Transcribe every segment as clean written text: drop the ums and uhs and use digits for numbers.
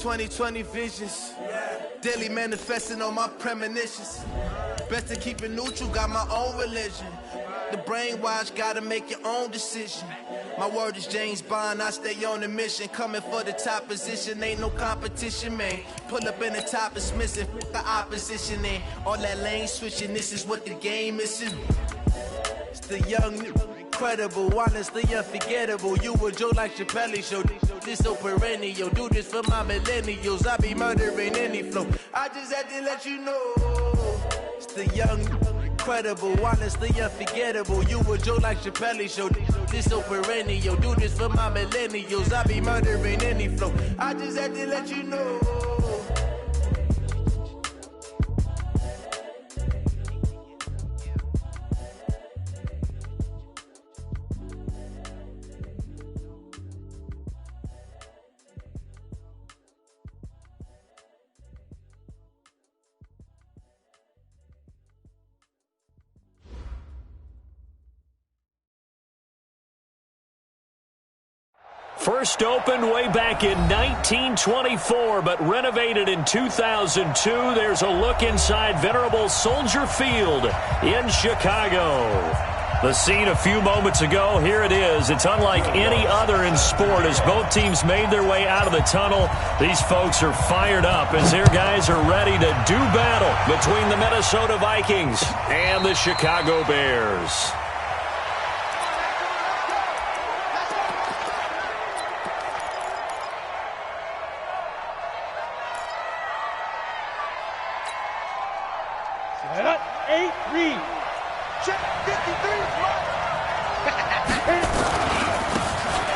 2020 visions, daily manifesting on my premonitions. Best to keep it neutral, got my own religion. The brainwash, gotta make your own decision. My word is James Bond, I stay on a mission. Coming for the top position, ain't no competition, man. Pull up in the top, it's missing, the opposition in. All that lane switching, this is what the game is. It's the young, incredible, honestly unforgettable. You a joke like Chappelle show. This so perennial, do this for my millennials. I be murdering any flow. I just had to let you know. It's the young, incredible, honestly unforgettable. You a joke like Chappelle show. This so perennial, do this for my millennials. I be murdering any flow. I just had to let you know. First opened way back in 1924, but renovated in 2002. There's a look inside venerable Soldier Field in Chicago. The scene a few moments ago, here it is. It's unlike any other in sport as both teams made their way out of the tunnel. These folks are fired up as their guys are ready to do battle between the Minnesota Vikings and the Chicago Bears.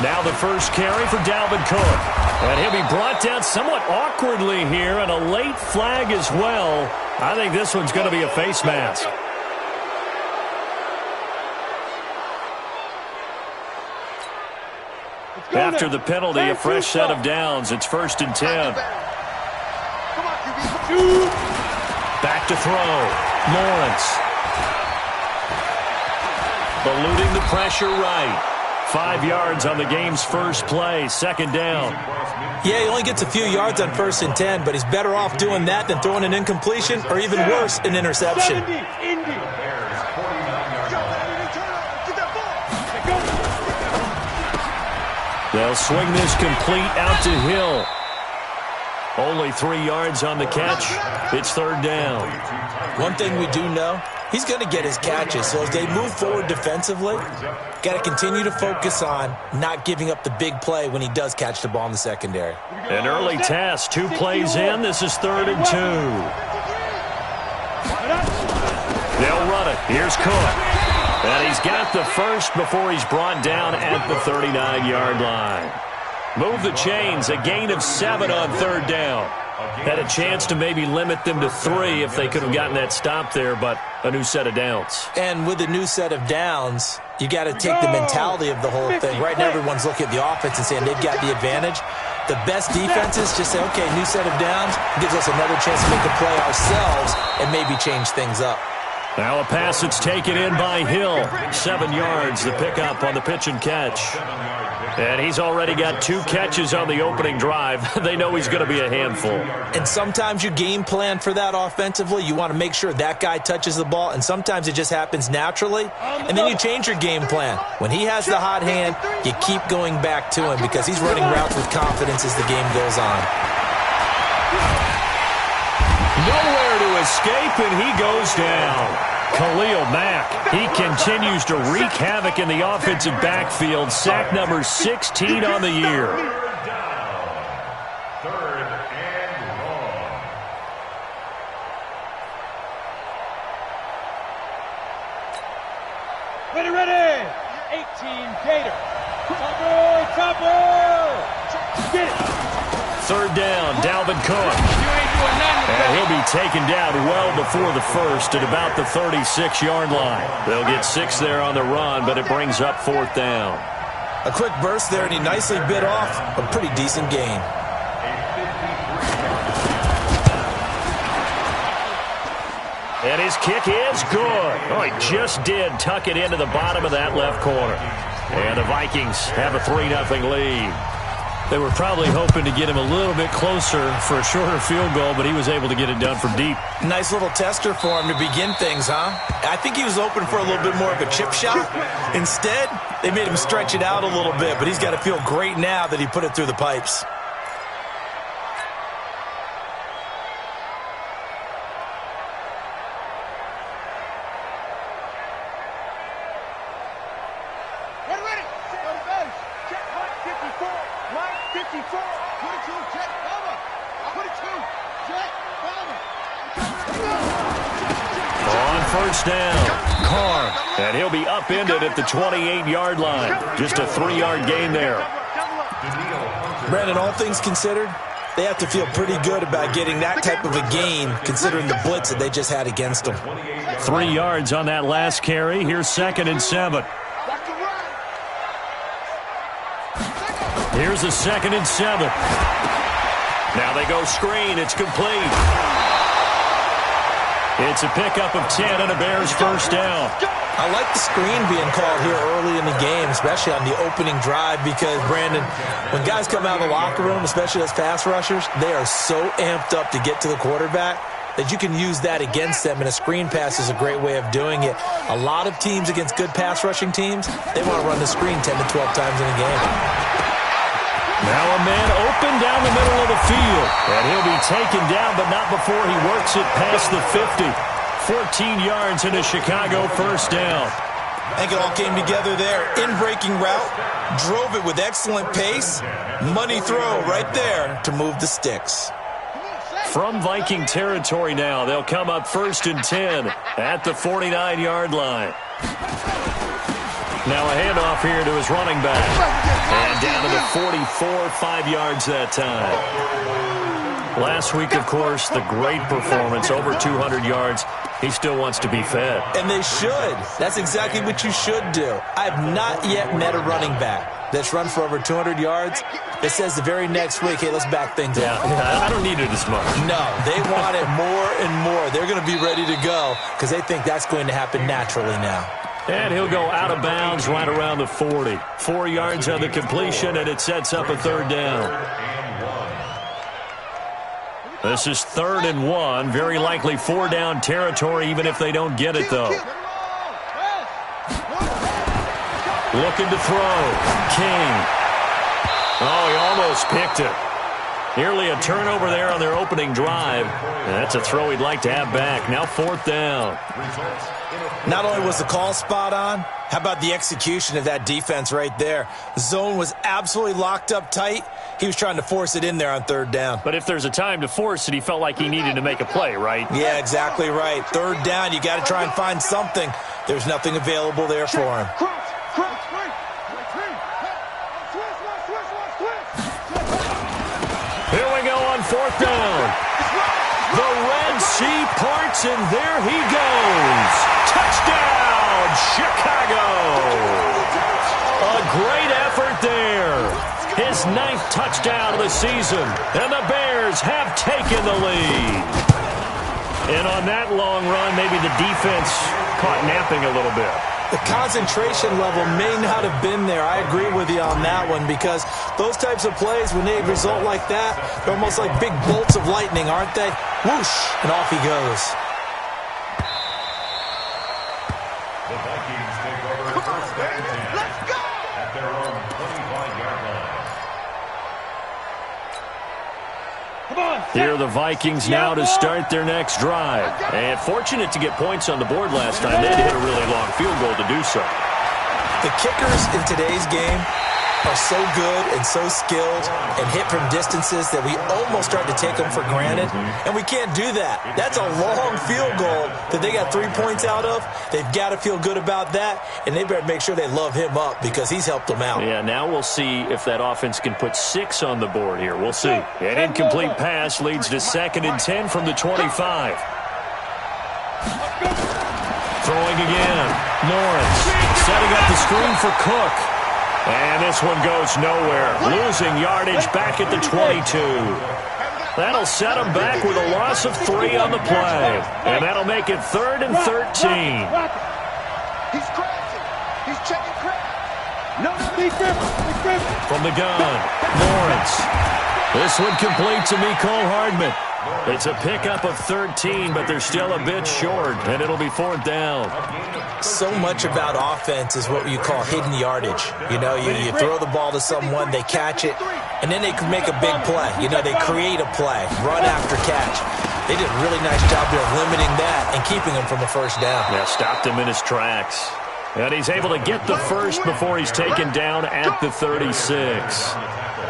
Now the first carry for Dalvin Cook. And he'll be brought down somewhat awkwardly here, and a late flag as well. I think this one's going to be a face mask. After the penalty, a fresh set of downs. It's 1st and 10. Back to throw. Lawrence. Eluding the pressure right. 5 yards on the game's first play. 2nd down. Yeah, he only gets a few yards on 1st and 10, but he's better off doing that than throwing an incompletion or even worse, an interception. They'll swing this complete out to Hill. Only 3 yards on the catch. It's 3rd down. One thing we do know, he's going to get his catches. So as they move forward defensively, got to continue to focus on not giving up the big play when he does catch the ball in the secondary. An early test. 2 plays in. This is 3rd and 2. They'll run it. Here's Cook. And he's got the first before he's brought down at the 39-yard line. Move the chains. A gain of 7 on 3rd down. Had a chance to maybe limit them to 3 if they could have gotten that stop there, but a new set of downs. And with a new set of downs, you got to take the mentality of the whole thing. Right now, everyone's looking at the offense and saying they've got the advantage. The best defenses just say, okay, new set of downs gives us another chance to make a play ourselves and maybe change things up. Now a pass that's taken in by Hill. 7 yards, the pickup on the pitch and catch. And he's already got 2 catches on the opening drive. They know he's going to be a handful. And sometimes you game plan for that offensively. You want to make sure that guy touches the ball, and sometimes it just happens naturally. And then you change your game plan. When he has the hot hand, you keep going back to him because he's running routes with confidence as the game goes on. Nowhere to escape, and he goes down. Khalil Mack, he continues to wreak havoc in the offensive backfield. Sack number 16 on the year. 3rd and long. Ready. 18 Gator. Top Get it. 3rd down, Dalvin Cook. And he'll be taken down well before the first at about the 36-yard line. They'll get 6 there on the run, but it brings up 4th down. A quick burst there, and he nicely bit off a pretty decent gain. And his kick is good. Oh, he just did tuck it into the bottom of that left corner. And the Vikings have a 3-0 lead. They were probably hoping to get him a little bit closer for a shorter field goal, but he was able to get it done from deep. Nice little tester for him to begin things, huh? I think he was open for a little bit more of a chip shot. Instead, they made him stretch it out a little bit, but he's got to feel great now that he put it through the pipes. First down, Carr, and he'll be upended at the 28-yard line. Just a 3-yard gain there. Brandon, all things considered, they have to feel pretty good about getting that type of a gain considering the blitz that they just had against them. 3 yards on that last carry. Here's 2nd and 7. Here's a 2nd and 7. Now they go screen. It's complete. It's a pickup of 10 and a Bears first down. I like the screen being called here early in the game, especially on the opening drive, because, Brandon, when guys come out of the locker room, especially as pass rushers, they are so amped up to get to the quarterback that you can use that against them, and a screen pass is a great way of doing it. A lot of teams against good pass rushing teams, they want to run the screen 10 to 12 times in a game. Now a man open down the middle of the field. And he'll be taken down, but not before he works it past the 50. 14 yards and a Chicago first down. I think it all came together there. In-breaking route, drove it with excellent pace. Money throw right there to move the sticks. From Viking territory now, they'll come up 1st and 10 at the 49-yard line. Now a handoff here to his running back. And down to the 44, 5 yards that time. Last week, of course, the great performance, over 200 yards. He still wants to be fed. And they should. That's exactly what you should do. I have not yet met a running back that's run for over 200 yards that says the very next week, hey, let's back things up. I don't need it as much. No, they want it more and more. They're going to be ready to go because they think that's going to happen naturally now. And he'll go out of bounds right around the 40. 4 yards on the completion, and it sets up a 3rd down. This is 3rd and 1. Very likely 4-down territory, even if they don't get it, though. Looking to throw. King. Oh, he almost picked it. Nearly a turnover there on their opening drive. And that's a throw he'd like to have back. Now 4th down. Not only was the call spot on, how about the execution of that defense right there? The zone was absolutely locked up tight. He was trying to force it in there on 3rd down. But if there's a time to force it, he felt like he needed to make a play, right? Yeah, exactly right. 3rd down, you got to try and find something. There's nothing available there for him. Here we go on 4th down. The Red Sea parts, and there he goes. Touchdown, Chicago. A great effort there. His 9th touchdown of the season, and the Bears have taken the lead. And on that long run, maybe the defense caught napping a little bit. The concentration level may not have been there. I agree with you on that one because those types of plays, when they result like that, they're almost like big bolts of lightning, aren't they? Whoosh, and off he goes. The Vikings take over 1st and 10. Let's go! At their own 25-yard line. Here are the Vikings now to start their next drive. And fortunate to get points on the board last time. They hit a really long field goal to do so. The kickers in today's game are so good and so skilled and hit from distances that we almost start to take them for granted. And we can't do that. That's a long field goal that they got 3 points out of. They've got to feel good about that, and they better make sure they love him up because he's helped them out. Yeah, now we'll see if that offense can put 6 on the board here. We'll see. An incomplete pass leads to 2nd and 10 from the 25. Throwing again. Lawrence setting up the screen for Cook. And this one goes nowhere. Losing yardage back at the 22. That'll set them back with a loss of 3 on the play. And that'll make it 3rd and 13. He's crashing. He's checking crash. No, Big River. From the gun. Lawrence. This one complete to Mecole Hardman. It's a pickup of 13, but they're still a bit short, and it'll be 4th down. So much about offense is what you call hidden yardage. You know, you throw the ball to someone, they catch it, and then they can make a big play. You know, they create a play, run after catch. They did a really nice job there of limiting that and keeping him from a first down. Yeah, stopped him in his tracks. And he's able to get the first before he's taken down at the 36.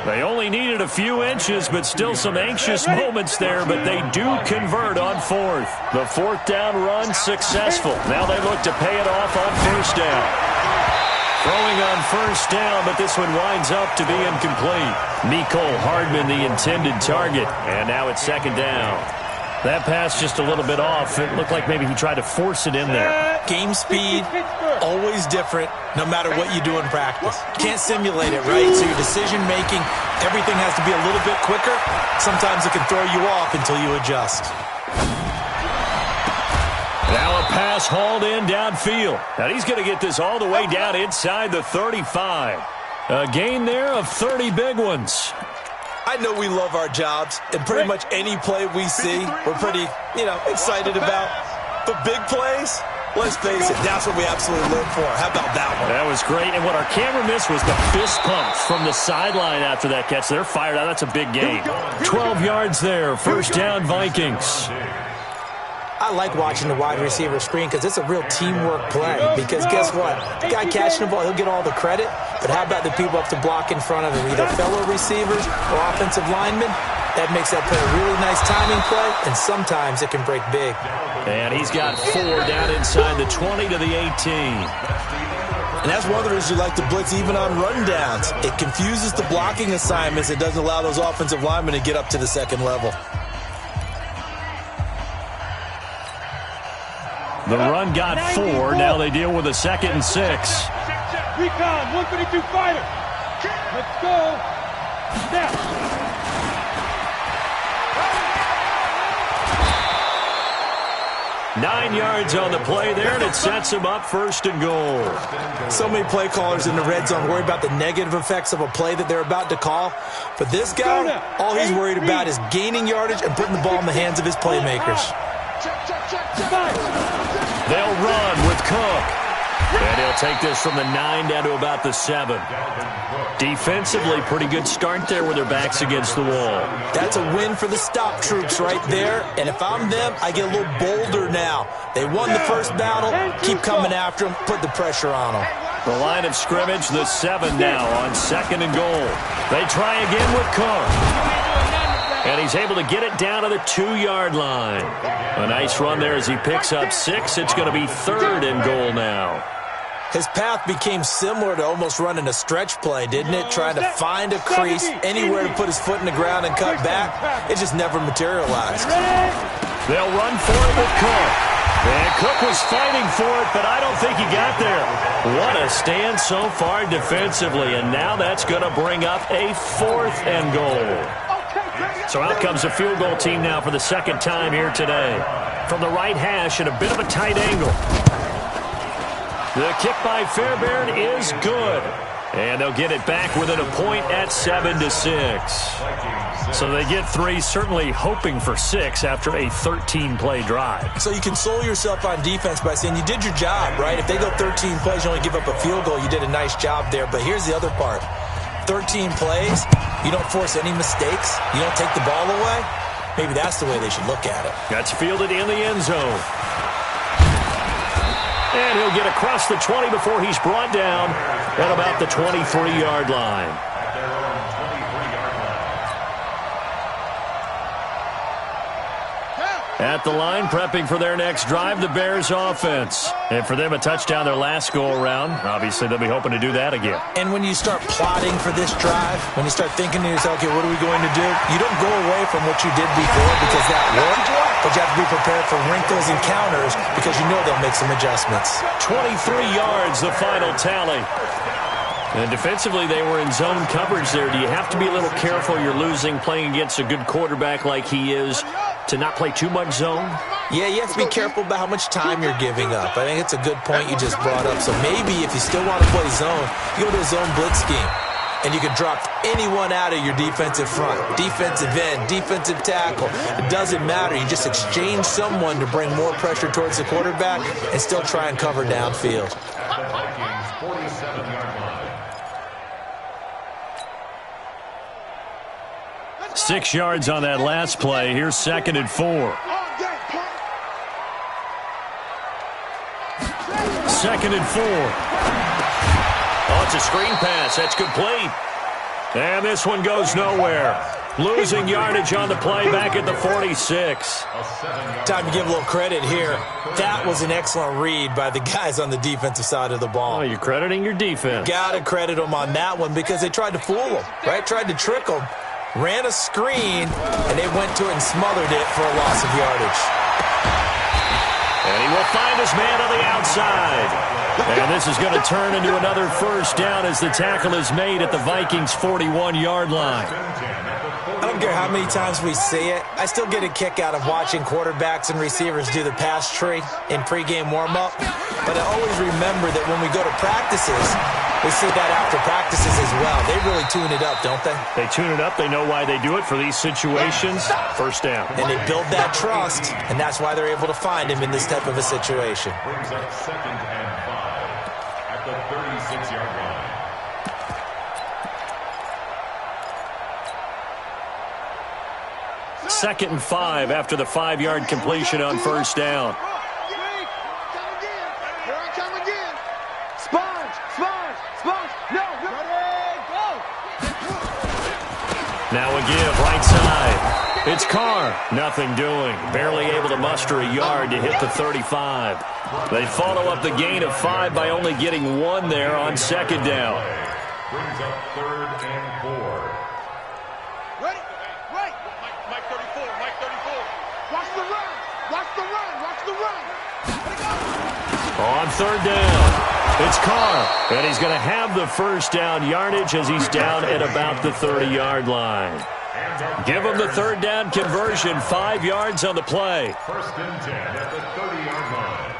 They only needed a few inches, but still some anxious moments there, but they do convert on 4th. The 4th down run successful. Now they look to pay it off on 1st down. Throwing on 1st down, but this one winds up to be incomplete. Mecole Hardman, the intended target, and now it's 2nd down. That pass just a little bit off. It looked like maybe he tried to force it in there. Game speed, always different, no matter what you do in practice. You can't simulate it, right? So your decision-making, everything has to be a little bit quicker. Sometimes it can throw you off until you adjust. Now a pass hauled in downfield. And he's going to get this all the way down inside the 35. A gain there of 30 big ones. I know we love our jobs, and pretty much any play we see, we're pretty, excited about. But big plays, let's face it, that's what we absolutely live for. How about that one? That was great, and what our camera missed was the fist pumps from the sideline after that catch. They're fired out. That's a big gain. 12 yards there, 1st down Vikings. I like watching the wide receiver screen because it's a real teamwork play. Because guess what? The guy catching the ball, he'll get all the credit. But how about the people up to block in front of him, either fellow receivers or offensive linemen? That makes that play a really nice timing play, and sometimes it can break big. And he's got 4 down inside the 20 to the 18. And that's one of the reasons you like to blitz even on rundowns. It confuses the blocking assignments. It doesn't allow those offensive linemen to get up to the second level. The run got 4. Now they deal with a 2nd and 6. Recon, 152 fighter. Let's go. Snap. Nine yards on the play there, and it sets him up 1st and goal. So many play callers in the red zone worry about the negative effects of a play that they're about to call. But this guy, all he's worried about is gaining yardage and putting the ball in the hands of his playmakers. They'll run with Cook. And he'll take this from the 9 down to about the 7. Defensively, pretty good start there with their backs against the wall. That's a win for the stop troops right there. And if I'm them, I get a little bolder now. They won the first battle. Keep coming after them. Put the pressure on them. The line of scrimmage, the 7 now on 2nd and goal. They try again with Cook. And he's able to get it down to the 2-yard line. A nice run there as he picks up 6. It's going to be 3rd and goal now. His path became similar to almost running a stretch play, didn't it? Trying to find a crease, anywhere to put his foot in the ground and cut back. It just never materialized. They'll run for it with Cook. And Cook was fighting for it, but I don't think he got there. What a stand so far defensively, and now that's going to bring up a 4th and goal. So out comes the field goal team now for the 2nd time here today. From the right hash at a bit of a tight angle. The kick by Fairbairn is good. And they'll get it back within a point at 7-6. So they get 3, certainly hoping for 6 after a 13-play drive. So you console yourself on defense by saying you did your job, right? If they go 13 plays, you only give up a field goal, you did a nice job there. But here's the other part. 13 plays, you don't force any mistakes, you don't take the ball away. Maybe that's the way they should look at it. That's fielded in the end zone. And he'll get across the 20 before he's brought down at about the 23-yard line. At the line, prepping for their next drive, the Bears offense. And for them, a touchdown their last go-around. Obviously, they'll be hoping to do that again. And when you start plotting for this drive, when you start thinking to yourself, okay, what are we going to do? You don't go away from what you did before because that worked, but you have to be prepared for wrinkles and counters because you know they'll make some adjustments. 23 yards, the final tally. And defensively, they were in zone coverage there. Do you have to be a little careful? You're losing, playing against a good quarterback like he is, to not play too much zone? Yeah, you have to be careful about how much time you're giving up. I think it's a good point you just brought up. So maybe if you still want to play zone, you go to a zone blitz scheme. and you can drop anyone out of your defensive front. Defensive end, defensive tackle. It doesn't matter. You just exchange someone to bring more pressure towards the quarterback and still try and cover downfield. At the Vikings 47-yard line. 6 yards on that last play. Here's 2nd and 4. 2nd and 4. Oh, it's a screen pass. That's complete. And this one goes nowhere. Losing yardage on the play back at the 46. Time to give a little credit here. That was an excellent read by the guys on the defensive side of the ball. Oh, you're crediting your defense. Got to credit them on that one because they tried to fool them, right? Tried to trick them. Ran a screen, and they went to it and smothered it for a loss of yardage. And he will find his man on the outside. And this is going to turn into another first down as the tackle is made at the Vikings' 41-yard line. I don't care how many times we see it. I still get a kick out of watching quarterbacks and receivers do the pass tree in pregame warm-up. But I always remember that when we go to practices, we see that after practices as well. They really tune it up, don't they? They tune it up. They know why they do it for these situations. First down. And they build that trust, and that's why they're able to find him in this type of a situation. Brings up 2nd and 5 at the 36-yard line. Second and 5 after the 5-yard completion on first down. Now a give, right side. It's Carr. Nothing doing. Barely able to muster a yard to hit the 35. They follow up the gain of 5 by only getting 1 there on second down. Brings up 3rd and 4. Ready? Right. Mike 34. Mike 34. Watch the run. Watch the run. Watch the run. On third down, it's Carr, and he's going to have the first down yardage as he's down at about the 30-yard line. Give him the third down conversion, 5 yards on the play. 1st and 10 at the 30-yard line.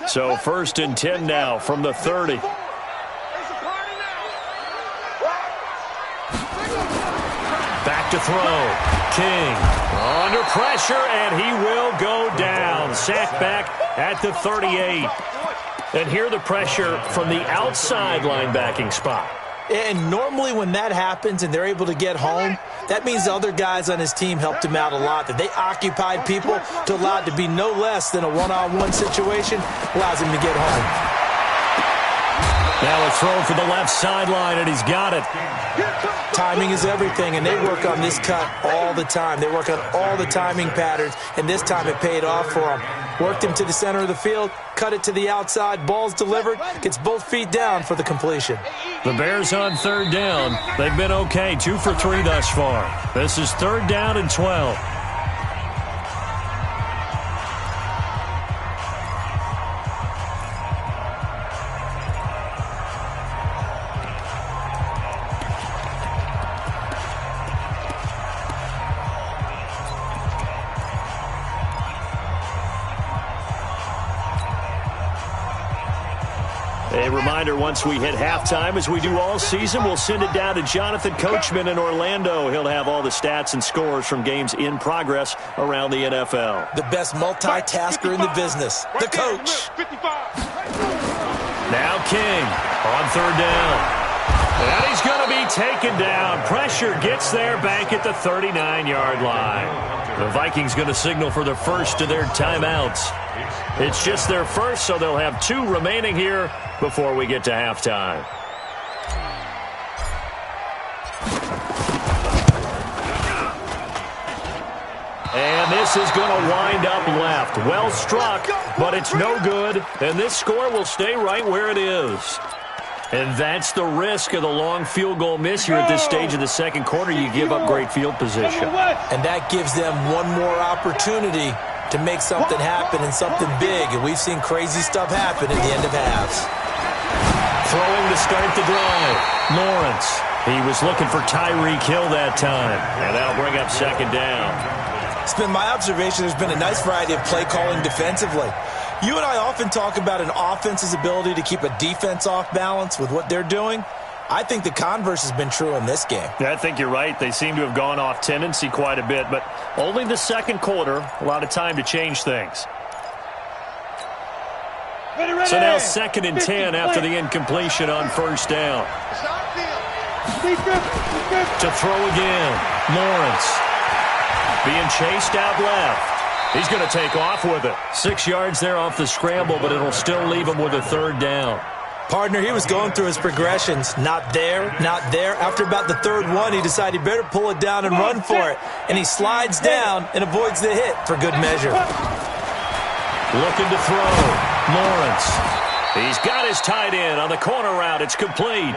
So 1st and 10 now from the 30. Back to throw. King under pressure, and he will go down. Sacked back at the 38. And here the pressure from the outside linebacking spot. And normally when that happens and they're able to get home, that means the other guys on his team helped him out a lot. That they occupied people to allow it to be no less than a one-on-one situation, allows him to get home. Now a throw for the left sideline, and he's got it. Timing is everything, and they work on this cut all the time. They work on all the timing patterns, and this time it paid off for him. Worked him to the center of the field, cut it to the outside, ball's delivered, gets both feet down for the completion. The Bears on third down. They've been okay, 2 for 3 thus far. This is 3rd down and 12. A reminder, once we hit halftime, as we do all season, we'll send it down to Jonathan Coachman in Orlando. He'll have all the stats and scores from games in progress around the NFL. The best multitasker in the business, the coach. Now King on third down. And he's going to be taken down. Pressure gets there back at the 39-yard line. The Vikings going to signal for the first of their timeouts. It's just their first, so they'll have 2 remaining here before we get to halftime. And this is going to wind up left. Well struck, but it's no good. And this score will stay right where it is. And that's the risk of the long field goal miss here at this stage of the second quarter. You give up great field position. And that gives them one more opportunity to make something happen and something big. And we've seen crazy stuff happen at the end of halves. Throwing to start the drive. Lawrence. He was looking for Tyreek Hill that time. And that'll bring up second down. It's been my observation there's been a nice variety of play calling defensively. You and I often talk about an offense's ability to keep a defense off balance with what they're doing. I think the converse has been true in this game. Yeah, I think you're right. They seem to have gone off tendency quite a bit, but only the second quarter, a lot of time to change things. Ready, ready. So now 2nd and 10 after the incompletion on first down. To throw again, Lawrence. Being chased out left. He's going to take off with it. 6 yards there off the scramble, but it'll still leave him with a 3rd down. Partner, he was going through his progressions. Not there, not there. After about the 3rd one, he decided he better pull it down and run for it. And he slides down and avoids the hit for good measure. Looking to throw. Lawrence. He's got his tight end on the corner route. It's complete.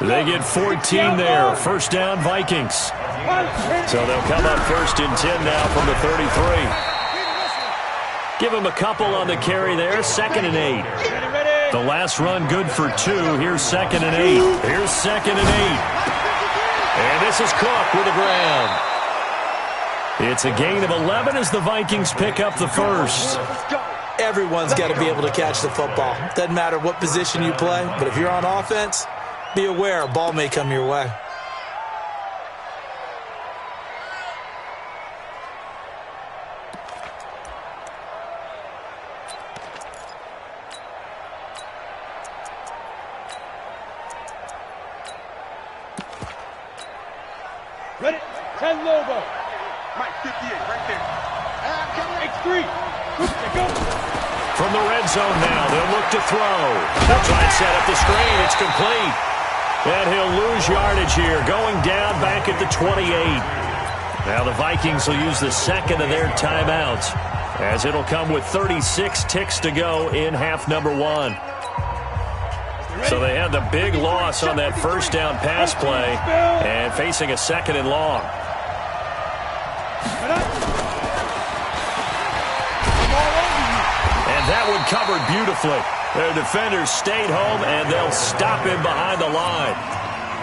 They get 14 there. 1st down, Vikings. So they'll come up 1st and 10 now from the 33. Give him a couple on the carry there. 2nd and 8. The last run good for 2. Here's 2nd and 8. Here's 2nd and 8. And this is Cook with the ground. It's a gain of 11 as the Vikings pick up the 1st. Everyone's got to be able to catch the football. Doesn't matter what position you play, but if you're on offense, be aware a ball may come your way. Ready? 10 logo. Mike 58 right there. X3. Go. From the red zone now, they'll look to throw. They'll try and set up the screen. It's complete. And he'll lose yardage here, going down back at the 28. Now the Vikings will use the 2nd of their timeouts, as it'll come with 36 ticks to go in half number 1. So they had the big loss on that 1st down pass play and facing a 2nd and long. And that one covered beautifully. Their defenders stayed home, and they'll stop him behind the line.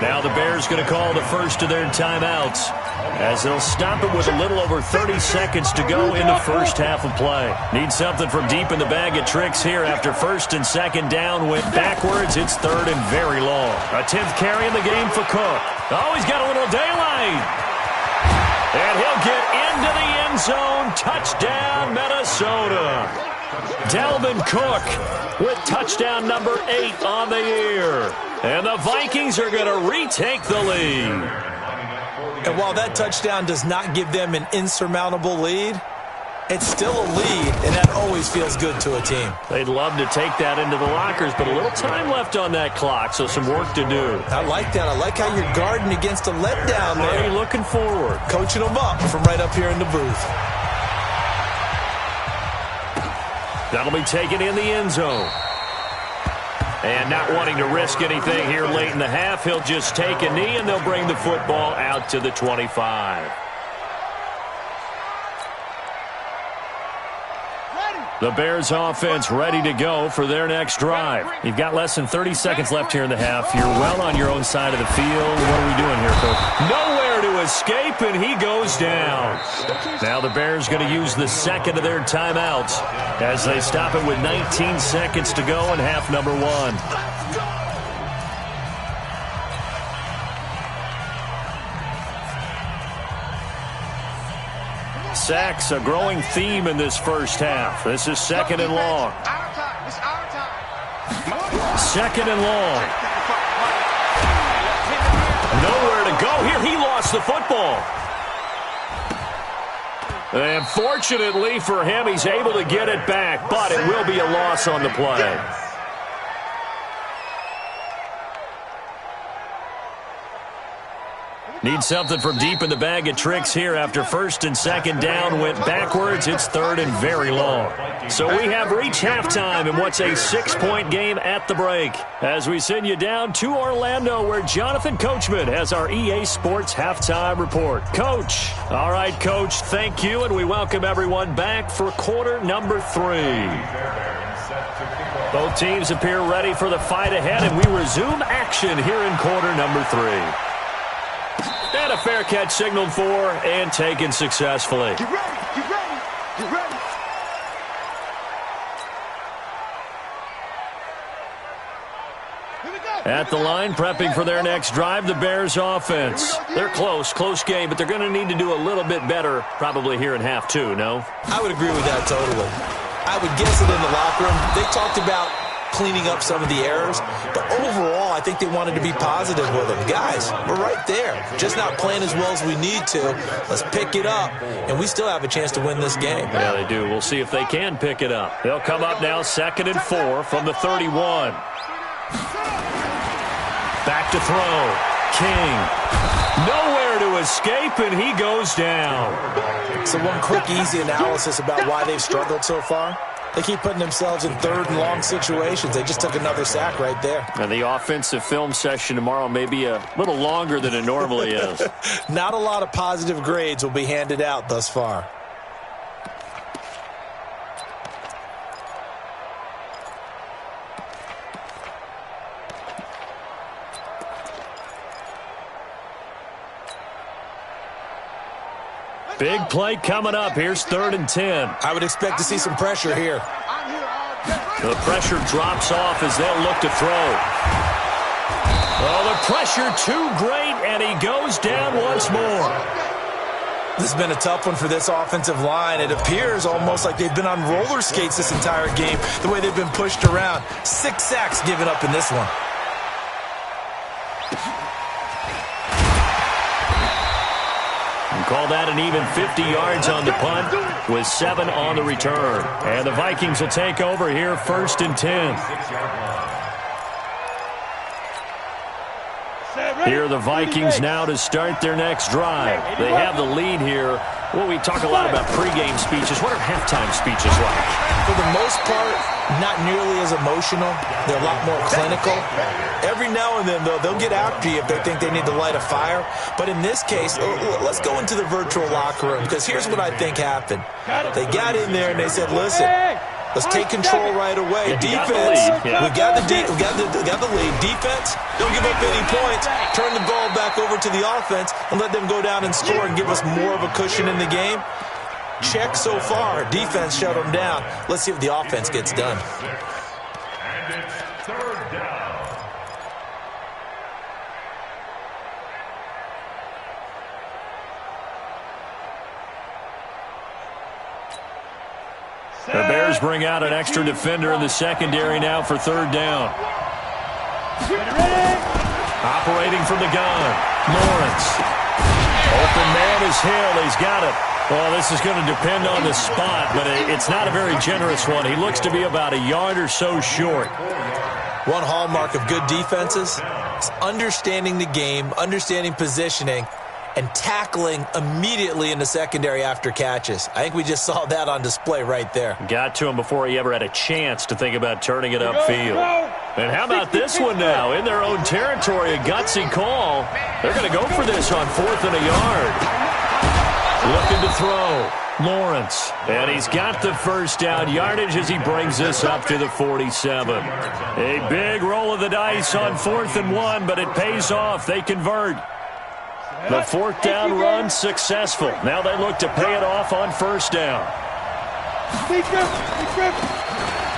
Now the Bears going to call the 1st of their timeouts, as they'll stop him with a little over 30 seconds to go in the 1st half of play. Need something from deep in the bag of tricks here after 1st and 2nd down went backwards. It's 3rd and very long. A 10th carry in the game for Cook. Oh, he's got a little daylight. And he'll get into the end zone. Touchdown, Minnesota. Dalvin Cook with touchdown number 8 on the year. And the Vikings are going to retake the lead. And while that touchdown does not give them an insurmountable lead, it's still a lead, and that always feels good to a team. They'd love to take that into the lockers, but a little time left on that clock, so some work to do. I like that. I like how you're guarding against a letdown there. Already looking forward. Coaching them up from right up here in the booth. That'll be taken in the end zone. And not wanting to risk anything here late in the half, he'll just take a knee, and they'll bring the football out to the 25. The Bears offense ready to go for their next drive. You've got less than 30 seconds left here in the half. You're well on your own side of the field. What are we doing here, Coach? Nowhere to escape, and he goes down. Now the Bears going to use the 2nd of their timeouts as they stop it with 19 seconds to go in half number 1. Sacks, a growing theme in this 1st half. This is 2nd and long. 2nd and long. Nowhere to go here. He lost the football. And fortunately for him, he's able to get it back, but it will be a loss on the play. Need something from deep in the bag of tricks here after 1st and 2nd down went backwards. It's 3rd and very long. So we have reached halftime in what's a 6-point game at the break, as we send you down to Orlando, where Jonathan Coachman has our EA Sports halftime report. Coach. All right, Coach, thank you, and we welcome everyone back for quarter number 3. Both teams appear ready for the fight ahead, and we resume action here in quarter number 3. And a fair catch signaled for and taken successfully. Get ready, get ready, get ready. At the line, prepping for their next drive, the Bears offense. They're close game, but they're going to need to do a little bit better probably here in half two, no? I would agree with that totally. I would guess that in the locker room, they talked about cleaning up some of the errors, but overall, I think they wanted to be positive with them. Guys, we're right there. Just not playing as well as we need to. Let's pick it up, and we still have a chance to win this game. Yeah, they do. We'll see if they can pick it up. They'll come up now 2nd and 4 from the 31. Back to throw. King. Nowhere to escape, and he goes down. So one quick, easy analysis about why they've struggled so far. They keep putting themselves in 3rd and long situations. They just took another sack right there. And the offensive film session tomorrow may be a little longer than it normally is. Not a lot of positive grades will be handed out thus far. Big play coming up. Here's 3rd and 10. I would expect to see some pressure here. The pressure drops off as they'll look to throw. Oh, the pressure too great, and he goes down once more. This has been a tough one for this offensive line. It appears almost like they've been on roller skates this entire game, the way they've been pushed around. 6 sacks given up in this one. Call that an even 50 yards on the punt with 7 on the return. And the Vikings will take over here 1st and 10. Here are the Vikings now to start their next drive. They have the lead here. Well, we talk a lot about pregame speeches. What are halftime speeches like? For the most part, not nearly as emotional. They're a lot more clinical. Every now and then, though, they'll get after you if they think they need to light a fire. But in this case, let's go into the virtual locker room, because here's what I think happened. They got in there and they said, listen, let's take control right away. Defense, we got the lead. Defense, don't give up any points. Turn the ball back over to the offense and let them go down and score and give us more of a cushion in the game. Check so far. Defense shut them down. Let's see if the offense gets done. And it's 3rd down. The Bears bring out an extra defender in the secondary now for 3rd down. Operating from the gun, Lawrence. Open man is Hill. He's got it. Well, this is going to depend on the spot, but it's not a very generous one. He looks to be about a yard or so short. One hallmark of good defenses is understanding the game, understanding positioning, and tackling immediately in the secondary after catches. I think we just saw that on display right there. Got to him before he ever had a chance to think about turning it upfield. And how about this one now? In their own territory, a gutsy call. They're going to go for this on 4th and a yard. Looking to throw. Lawrence. And he's got the first down yardage as he brings this up to the 47. A big roll of the dice on 4th and 1, but it pays off. They convert. The 4th down run successful. Now they look to pay it off on 1st down.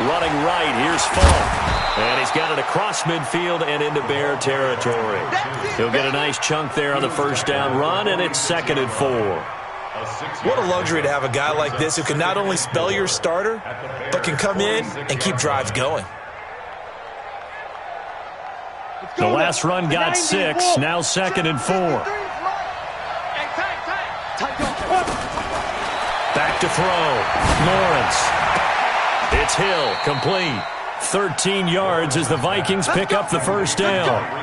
Running right, here's Falk. And he's got it across midfield and into Bear territory. He'll get a nice chunk there on the 1st down run, and it's 2nd and 4. What a luxury to have a guy like this who can not only spell your starter, but can come in and keep drives going. The last run got 6, now 2nd and 4. Back to throw. Lawrence. It's Hill, complete. 13 yards as the Vikings pick up the 1st down.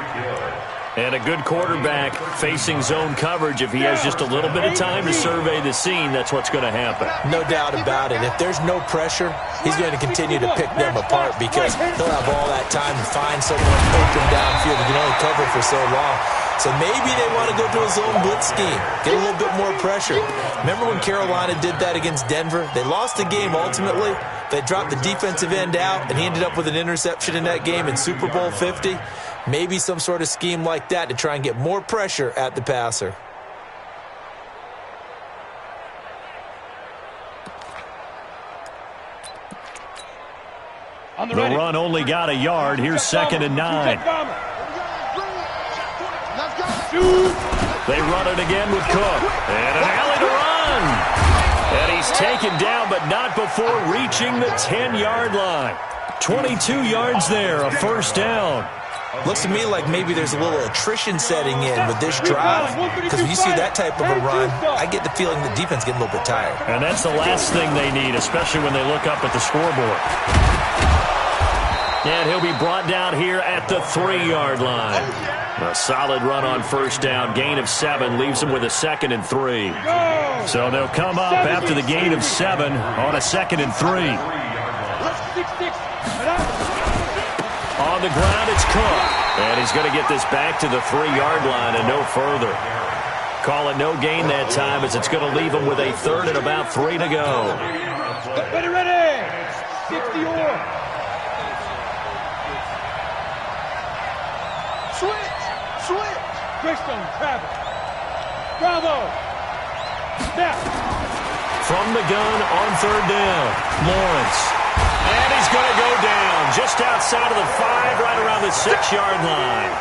And a good quarterback facing zone coverage. If he has just a little bit of time to survey the scene, that's what's going to happen. No doubt about it. If there's no pressure, he's going to continue to pick them apart because he'll have all that time to find someone open downfield. He can only cover for so long. So maybe they want to go to a zone blitz scheme, get a little bit more pressure. Remember when Carolina did that against Denver? They lost the game ultimately. They dropped the defensive end out, and he ended up with an interception in that game in Super Bowl 50. Maybe some sort of scheme like that to try and get more pressure at the passer. The run only got a yard. Here's 2nd and 9. They run it again with Cook. And an alley to run. And he's taken down, but not before reaching the 10-yard line. 22 yards there, a first down. Looks to me like maybe there's a little attrition setting in with this drive, because when you see that type of a run, I get the feeling the defense getting a little bit tired. And that's the last thing they need, especially when they look up at the scoreboard. And he'll be brought down here at the 3-yard line. A solid run on first down. Gain of 7 leaves them with a 2nd and 3. So they'll come up after the gain of 7 on a 2nd and 3. On the ground, it's Cook. And he's going to get this back to the 3-yard line and no further. Call it no gain that time, as it's going to leave him with a 3rd and about 3 to go. Ready. 60-or. Switch. Greystone, Travis. Bravo. Snap. From the gun on 3rd down, Lawrence. And he's going to go down just outside of the 5, right around the 6-yard line.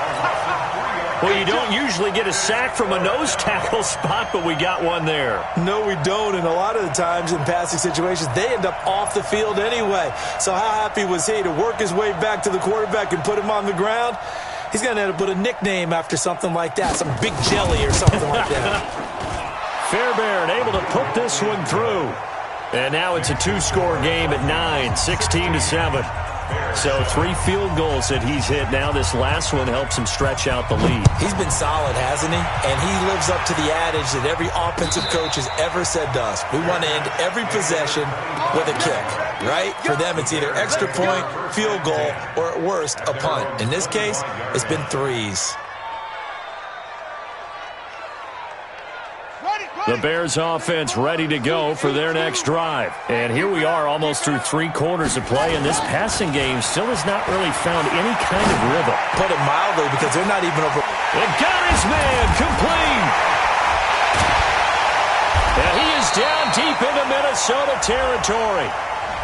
Well, you don't usually get a sack from a nose tackle spot, but we got one there. No, we don't, and a lot of the times in passing situations, they end up off the field anyway. So how happy was he to work his way back to the quarterback and put him on the ground? He's going to end up with a nickname after something like that, some Big Jelly or something like that. Fairbairn able to put this one through. And now it's a 2-score game at 9, 16-7. So 3 field goals that he's hit. Now this last one helps him stretch out the lead. He's been solid, hasn't he? And he lives up to the adage that every offensive coach has ever said to us. We want to end every possession with a kick, right? For them, it's either extra point, field goal, or at worst, a punt. In this case, it's been 3s. The Bears offense ready to go for their next drive. And here we are almost through 3 quarters of play, and this passing game still has not really found any kind of rhythm. Put it mildly, because they're not even over. And got his man complete. And he is down deep into Minnesota territory.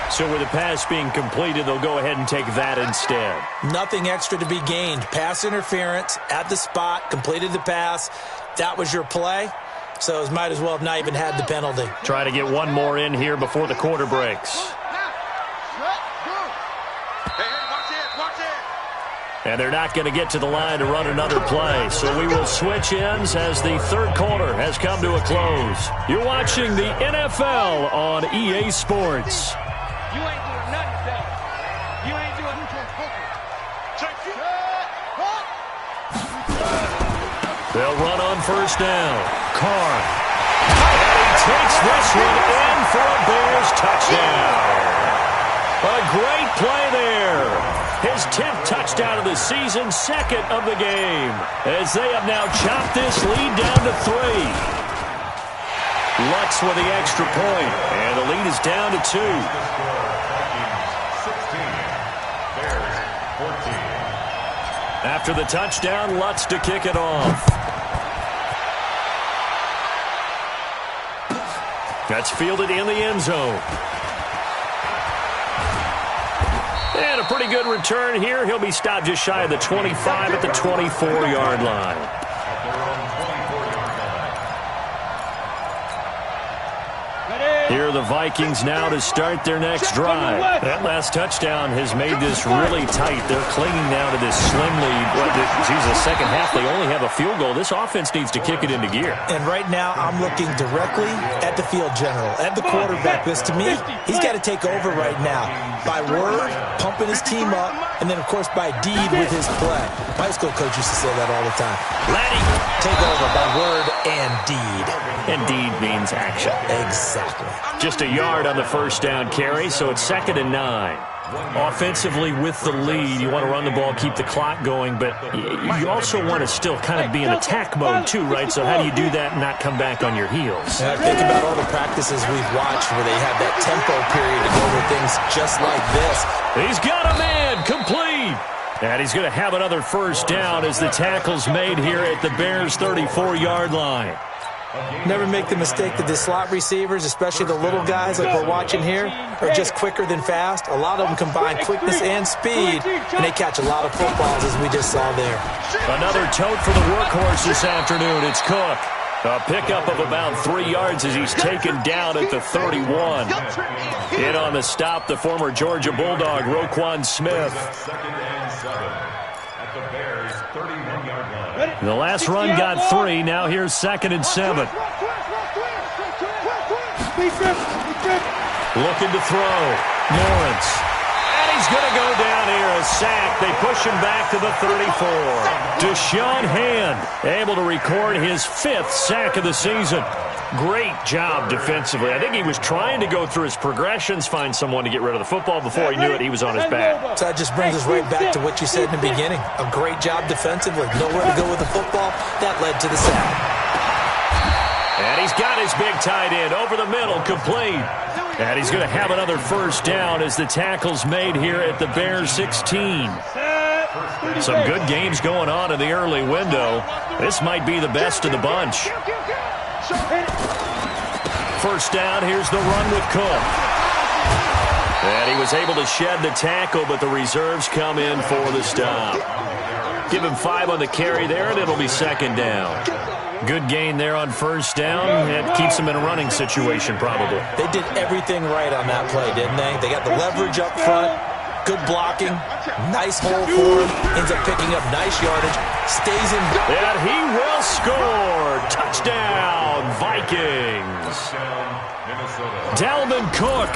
So with the pass being completed, they'll go ahead and take that instead. Nothing extra to be gained. Pass interference at the spot, completed the pass. That was your play. So might as well have not even had the penalty. Try to get one more in here before the quarter breaks. And they're not going to get to the line to run another play. So we will switch ends as the 3rd quarter has come to a close. You're watching the NFL on EA Sports. You ain't doing nothing, Dad. You ain't doing They'll run on first down. Carr. And he takes this one in for a Bears touchdown. A great play there. His 10th touchdown of the season, 2nd of the game. As they have now chopped this lead down to 3. Lutz with the extra point. And the lead is down to 2. After the touchdown, Lutz to kick it off. That's fielded in the end zone. And a pretty good return here. He'll be stopped just shy of the 25 at the 24-yard line. Here are the Vikings now to start their next drive. That last touchdown has made this really tight. They're clinging now to this slim lead. The second half, they only have a field goal. This offense needs to kick it into gear. And right now, I'm looking directly at the field general, at the quarterback. Because to me, he's got to take over right now. By word, pumping his team up, and then, of course, by deed with his play. My high school coach used to say that all the time. Laddie, take over by word and deed. And deed means action. Exactly. Just a yard on the first down carry, so it's 2nd and 9. Offensively with the lead, you want to run the ball, keep the clock going, but you also want to still kind of be in attack mode too, right? So how do you do that and not come back on your heels? Yeah, think about all the practices we've watched where they have that tempo period to go over things just like this. He's got a man complete. And he's going to have another first down as the tackle's made here at the Bears' 34-yard line. Never make the mistake that the slot receivers, especially the little guys like we're watching here, are just quicker than fast. A lot of them combine quickness and speed, and they catch a lot of footballs, as we just saw there. Another tote for the workhorse this afternoon. It's Cook. A pickup of about 3 yards as he's taken down at the 31. In on the stop, the former Georgia Bulldog, Roquan Smith. Second and 7 at the Bears' 31-yard line. The last run got 3. Now here's 2nd and 7. Looking to throw. Lawrence. And he's going to go down here. A sack. They push him back to the 34. Deshaun Hand able to record his 5th sack of the season. Great job defensively. I think he was trying to go through his progressions, find someone to get rid of the football. Before he knew it, he was on his back. So that just brings us right back to what you said in the beginning. A great job defensively. Nowhere to go with the football. That led to the sack. And he's got his big tight end over the middle, complete. And he's going to have another first down as the tackle's made here at the Bears 16. Some good games going on in the early window. This might be the best of the bunch. First down, here's the run with Cook. And he was able to shed the tackle, but the reserves come in for the stop. Give him 5 on the carry there, and it'll be 2nd down. Good gain there on first down. It keeps them in a running situation, probably. They did everything right on that play, didn't they? They got the leverage up front, good blocking, nice hole for him, ends up picking up nice yardage, stays in. And he will score. Touchdown, Vikings. Dalvin Cook,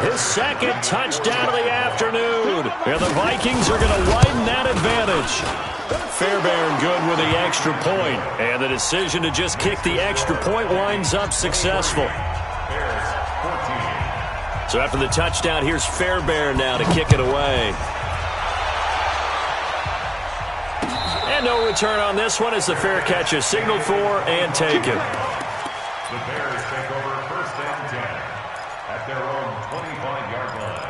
his 2nd touchdown of the afternoon. And the Vikings are going to widen that advantage. Fairbairn good with the extra point. And the decision to just kick the extra point winds up successful. So after the touchdown, here's Fairbairn now to kick it away. And no return on this one as the fair catch is signaled for and taken. The Bears take over 1st and 10 at their own 25-yard line.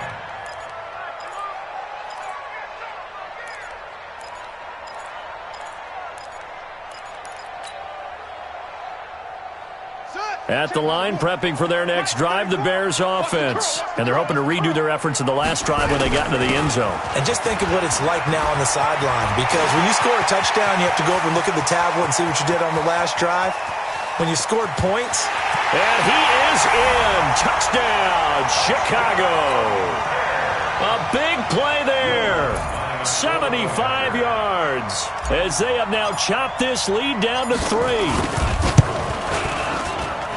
At the line, prepping for their next drive, the Bears offense. And they're hoping to redo their efforts in the last drive when they got into the end zone. And just think of what it's like now on the sideline, because when you score a touchdown, you have to go over and look at the tablet and see what you did on the last drive. When you scored points. And he is in. Touchdown, Chicago. A big play there. 75 yards as they have now chopped this lead down to 3.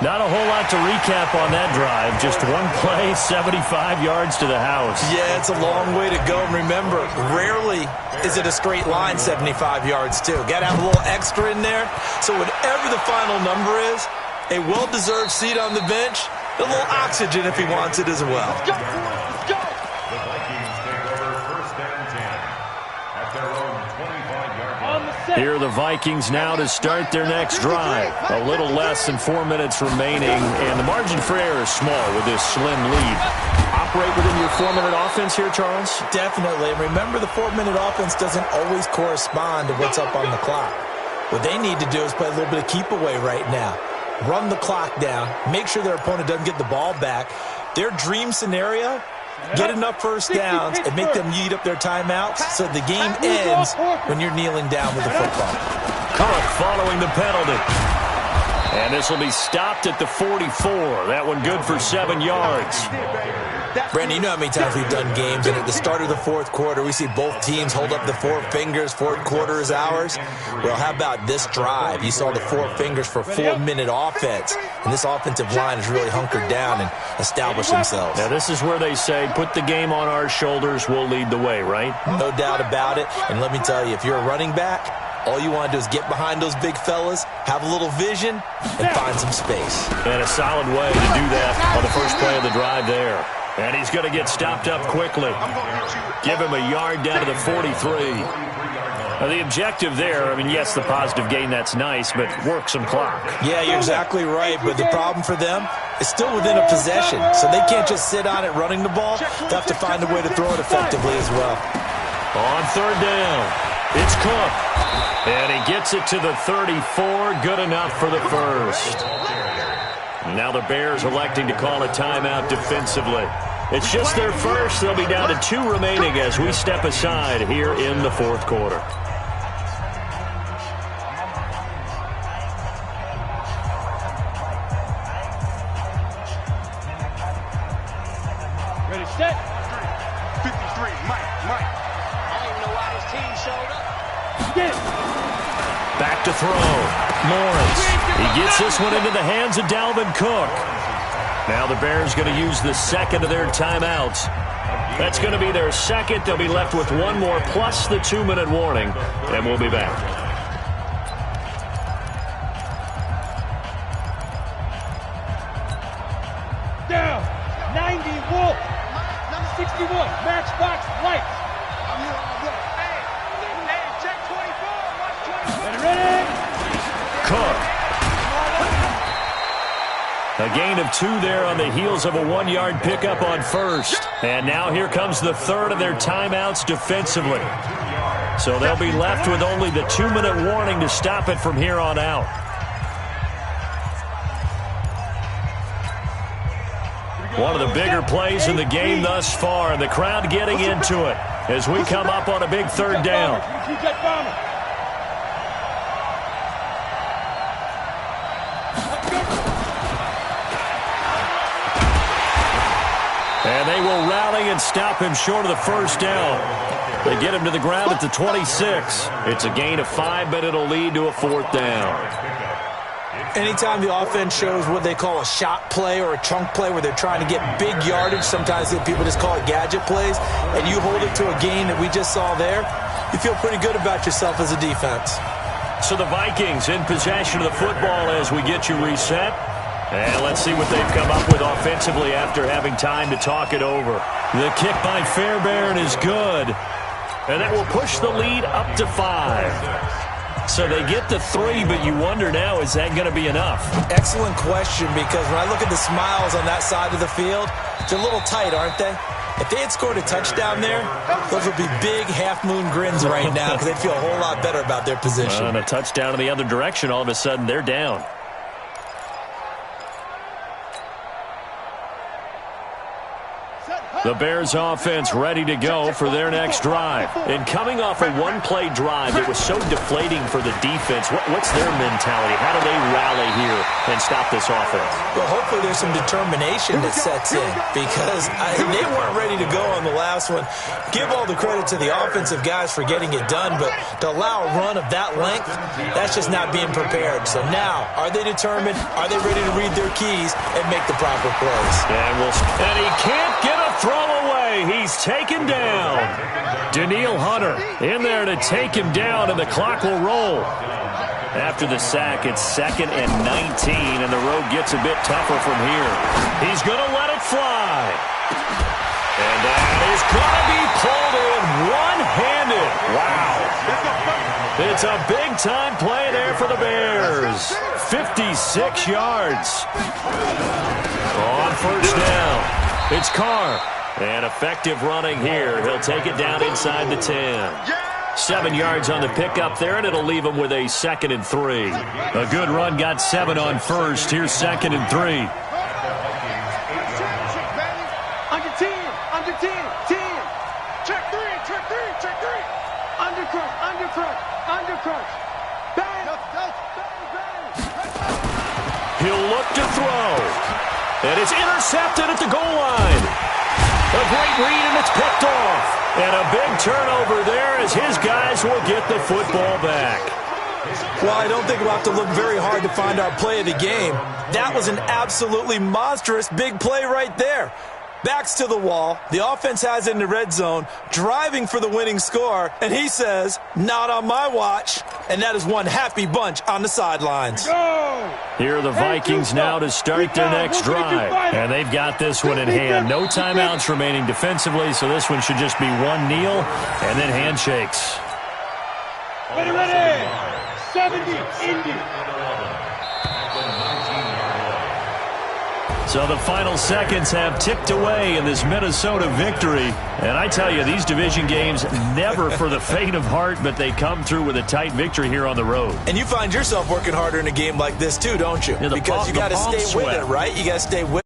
Not a whole lot to recap on that drive. Just one play, 75 yards to the house. Yeah, it's a long way to go. And remember, rarely is it a straight line 75 yards, too. Got to have a little extra in there. So whatever the final number is, a well-deserved seat on the bench, a little oxygen if he wants it as well. The Vikings take over 1st and 10 at their own 25-yard line. Here are the Vikings now to start their next drive. A little less than 4 minutes remaining, and the margin for error is small with this slim lead. Operate within your 4-minute offense here, Charles? Definitely. And remember, the 4-minute offense doesn't always correspond to what's up on the clock. What they need to do is play a little bit of keep away right now. Run the clock down. Make sure their opponent doesn't get the ball back. Their dream scenario, get enough first downs and make them eat up their timeouts so the game ends when you're kneeling down with the football. Cook following the penalty. And this will be stopped at the 44. That one good for 7 yards. Brandon, you know how many times we've done games, and at the start of the 4th quarter, we see both teams hold up the 4 fingers, 4th quarter is ours. Well, how about this drive? You saw the 4 fingers for 4-minute offense, and this offensive line has really hunkered down and established themselves. Now, this is where they say, put the game on our shoulders, we'll lead the way, right? No doubt about it, and let me tell you, if you're a running back, all you want to do is get behind those big fellas, have a little vision, and find some space. And a solid way to do that on the first play of the drive there. And he's going to get stopped up quickly. Give him a yard down to the 43. Now, the objective there, I mean, yes, the positive gain, that's nice, but work some clock. Yeah, you're exactly right, but the problem for them is still within a possession, so they can't just sit on it running the ball. They have to find a way to throw it effectively as well. On 3rd down. It's Cook. And he gets it to the 34. Good enough for the first. Now the Bears electing to call a timeout defensively. It's just their first. They'll be down to 2 remaining as we step aside here in the fourth quarter. Ready, set. 53, Mike. I don't even know why this team showed up. Back to throw. Lawrence. He gets this one into the hands of Dalvin Cook. Now the Bears going to use the second of their timeouts. That's going to be their second. They'll be left with one more plus the 2-minute warning, and we'll be back. Down. 90 Wolf. 61. Matchbox lights. I'm here all day. Hey, check 24. Watch 24. Ready? Cook. A gain of 2 there on the heels of a 1-yard pickup on first. And now here comes the third of their timeouts defensively. So they'll be left with only the 2-minute warning to stop it from here on out. One of the bigger plays in the game thus far, and the crowd getting into it as we come up on a big third down. And they will rally and stop him short of the first down. They get him to the ground at the 26. It's a gain of 5, but it'll lead to a 4th down. Anytime the offense shows what they call a shot play or a chunk play where they're trying to get big yardage, sometimes people just call it gadget plays, and you hold it to a gain that we just saw there, you feel pretty good about yourself as a defense. So the Vikings in possession of the football as we get you reset. And let's see what they've come up with offensively after having time to talk it over. The kick by Fairbairn is good. And that will push the lead up to 5. So they get the 3, but you wonder now, is that going to be enough? Excellent question, because when I look at the smiles on that side of the field, they're a little tight, aren't they? If they had scored a touchdown there, those would be big half-moon grins right now because they'd feel a whole lot better about their position. And a touchdown in the other direction, all of a sudden they're down. The Bears offense ready to go for their next drive. And coming off a one-play drive that was so deflating for the defense, what's their mentality? How do they rally here and stop this offense? Well, hopefully there's some determination that sets in because they weren't ready to go on the last one. Give all the credit to the offensive guys for getting it done, but to allow a run of that length, that's just not being prepared. So now, are they determined? Are they ready to read their keys and make the proper plays? And he can't get a throw away. He's taken down. Daniil Hunter in there to take him down, and the clock will roll. After the sack, it's 2nd and 19, and the road gets a bit tougher from here. He's going to let it fly. And that is going to be pulled in one-handed. Wow. It's a big-time play there for the Bears. 56 yards. On first down, it's Carr. And effective running here. He'll take it down inside the 10. 7 yards on the pickup there, and it'll leave him with a 2nd and 3. A good run got 7 on first. Here's 2nd and 3. Under 10, under 10, 10. Check 3, check 3, check 3. Undercrunch, undercrunch, undercrunch. Bang, bang, bang. He'll look to throw. And it's intercepted at the goal line. A great read, and it's picked off. And a big turnover there as his guys will get the football back. Well, I don't think we'll have to look very hard to find our play of the game. That was an absolutely monstrous big play right there. Backs to the wall. The offense has it in the red zone, driving for the winning score. And he says, not on my watch. And that is one happy bunch on the sidelines. Here are the Vikings now to start their next drive. And they've got this one in hand. No timeouts remaining defensively, so this one should just be one kneel and then handshakes. Ready, ready. 70, Indy. So the final seconds have ticked away in this Minnesota victory. And I tell you, these division games, never for the faint of heart, but they come through with a tight victory here on the road. And you find yourself working harder in a game like this too, don't you? Yeah, because you got to stay with it, right? You got to stay with